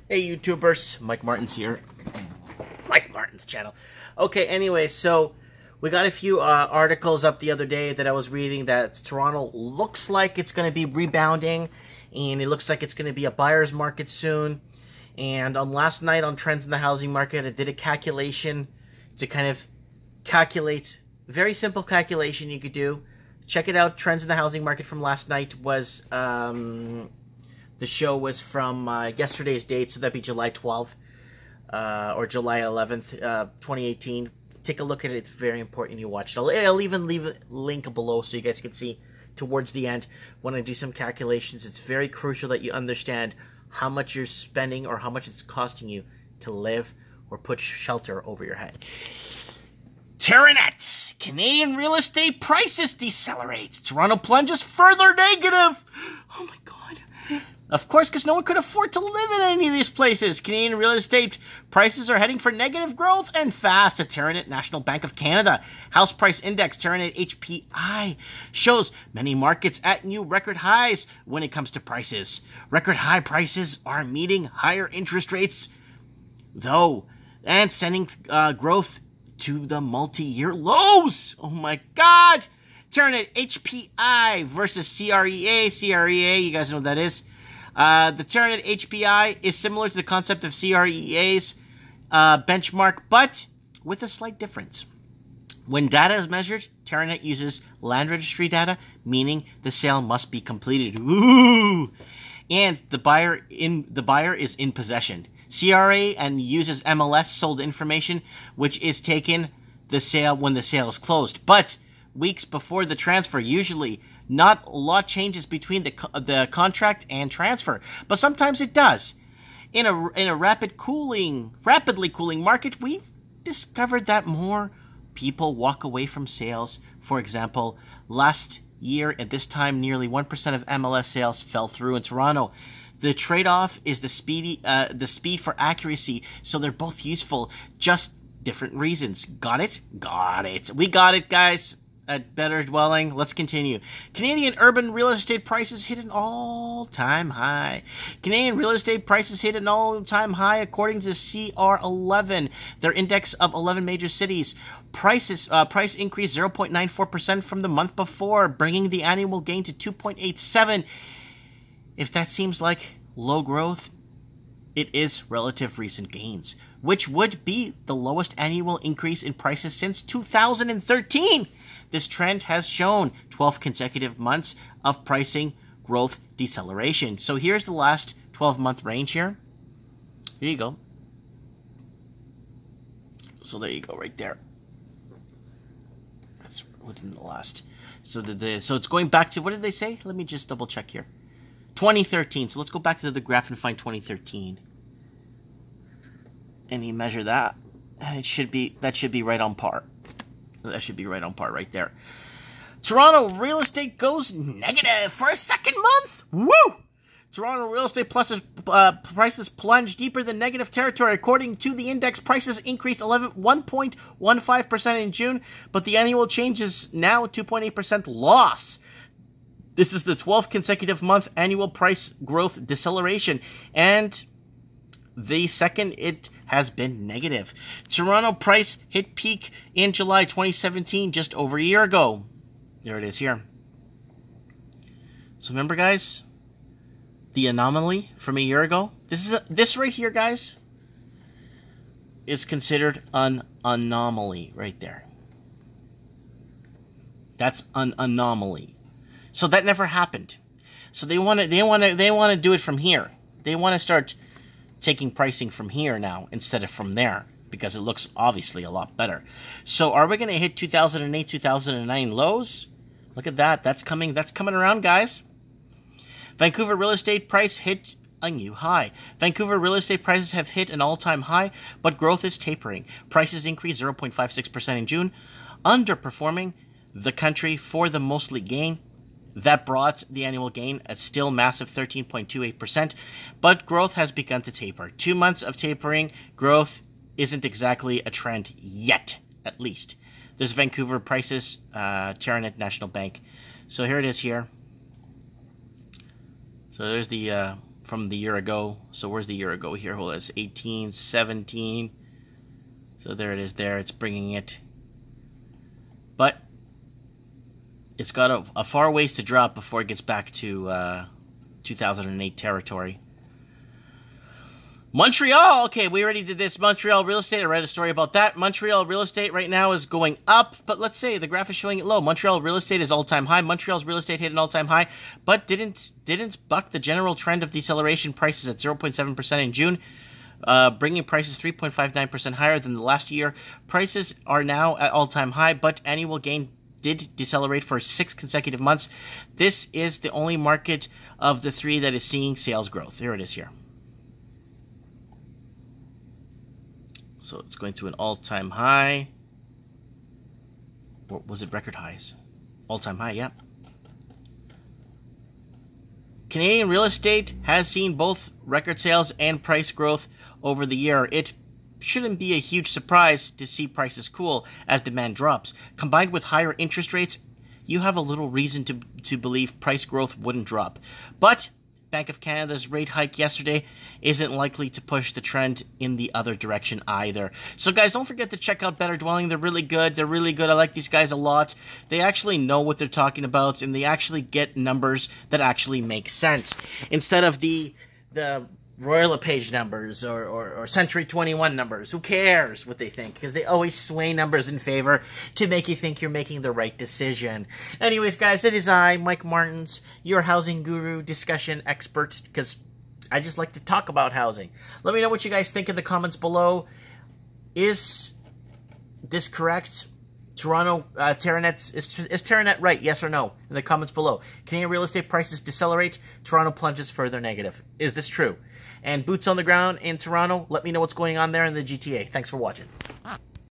Hey YouTubers, Mike Martin's here. Mike Martin's channel. Okay, anyway, so we got a few articles up the other day that I was reading that Toronto looks like it's going to be rebounding, and it looks like it's going to be a buyer's market soon. And on last night on Trends in the Housing Market, I did a calculation to kind of calculate, very simple calculation you could do. Check it out. Trends in the Housing Market from last night was the show was from yesterday's date, so that'd be July 12th or July 11th, 2018. Take a look at it. It's very important you watch it. I'll even leave a link below so you guys can see towards the end when I do some calculations. It's very crucial that you understand how much you're spending or how much it's costing you to live or put shelter over your head. Terranet, Canadian real estate prices decelerate. Toronto plunges further negative. Oh my God. Of course, because no one could afford to live in any of these places. Canadian real estate prices are heading for negative growth and fast. A Terranet National Bank of Canada House Price Index, Terranet HPI, shows many markets at new record highs when it comes to prices. Record high prices are meeting higher interest rates, though, and sending growth to the multi-year lows. Oh my God. Terranet HPI versus CREA. CREA, you guys know what that is. The Terranet HPI is similar to the concept of CREA's benchmark, but with a slight difference. When data is measured, Terranet uses land registry data, meaning the sale must be completed. Ooh! And the buyer is in possession. CRA and uses MLS sold information, which is taken the sale when the sale is closed, but weeks before the transfer. Usually not a lot changes between the contract and transfer, but sometimes it does. In a rapidly cooling market, we've discovered that more people walk away from sales. For example, last year at this time, nearly 1% of MLS sales fell through in Toronto. The trade-off is the speed for accuracy, so they're both useful, just different reasons. Got it? Got it. We got it, guys. At Better Dwelling. Let's continue. Canadian urban real estate prices hit an all-time high. Canadian real estate prices hit an all-time high according to CR11, their index of 11 major cities. Price increased 0.94% from the month before, bringing the annual gain to 2.87. If that seems like low growth, it is relative recent gains, which would be the lowest annual increase in prices since 2013. This trend has shown 12 consecutive months of pricing growth deceleration. So here's the last 12-month range here. Here you go. So there you go, right there. That's within the last. So so it's going back to, what did they say? Let me just double check here. 2013. So let's go back to the graph and find 2013. And you measure that, and that should be right on par. That should be right on par right there. Toronto real estate goes negative for a second month. Woo! Toronto real estate prices plunge deeper than negative territory. According to the index, prices increased 1.15% in June, but the annual change is now 2.8% loss. This is the 12th consecutive month annual price growth deceleration, and the second it has been negative. Toronto price hit peak in July 2017, just over a year ago. There it is here. So remember, guys, the anomaly from a year ago? This right here, guys, is considered an anomaly right there. That's an anomaly. So that never happened. So they want to do it from here. They want to start taking pricing from here now instead of from there, because it looks obviously a lot better. So are we going to hit 2008, 2009 lows? Look at that. That's coming around, guys. Vancouver real estate price hit a new high. Vancouver real estate prices have hit an all-time high, but growth is tapering. Prices increased 0.56% in June, underperforming the country for the mostly gain. That brought the annual gain at still massive 13.28%, but growth has begun to taper. 2 months of tapering growth isn't exactly a trend yet, at least. There's Vancouver prices, Terranet National Bank. So here it is here. So there's the from the year ago. So where's the year ago here? Hold on, it's 18, 17. So there it is there. It's bringing it. But it's got a far ways to drop before it gets back to 2008 territory. Montreal, okay, we already did this. Montreal real estate, I read a story about that. Montreal real estate right now is going up, but let's say the graph is showing it low. Montreal real estate is all-time high. Montreal's real estate hit an all-time high, but didn't buck the general trend of deceleration. Prices at 0.7% in June, bringing prices 3.59% higher than the last year. Prices are now at all-time high, but annual gain did decelerate for 6 consecutive months. This is the only market of the 3 that is seeing sales growth. There it is here. So it's going to an all-time high. Or was it record highs? All-time high, yeah. Canadian real estate has seen both record sales and price growth over the year. It shouldn't be a huge surprise to see prices cool as demand drops. Combined with higher interest rates, you have a little reason to believe price growth wouldn't drop. But Bank of Canada's rate hike yesterday isn't likely to push the trend in the other direction either. So guys, don't forget to check out Better Dwelling. They're really good. They're really good. I like these guys a lot. They actually know what they're talking about, and they actually get numbers that actually make sense. Instead of the Royal LePage numbers or Century 21 numbers. Who cares what they think? Because they always sway numbers in favor to make you think you're making the right decision. Anyways, guys, it is I, Mike Martins, your housing guru, discussion expert, because I just like to talk about housing. Let me know what you guys think in the comments below. Is this correct? Toronto, Terranet, is Terranet right? Yes or no? In the comments below. Canadian real estate prices decelerate. Toronto plunges further negative. Is this true? And boots on the ground in Toronto, let me know what's going on there in the GTA. Thanks for watching.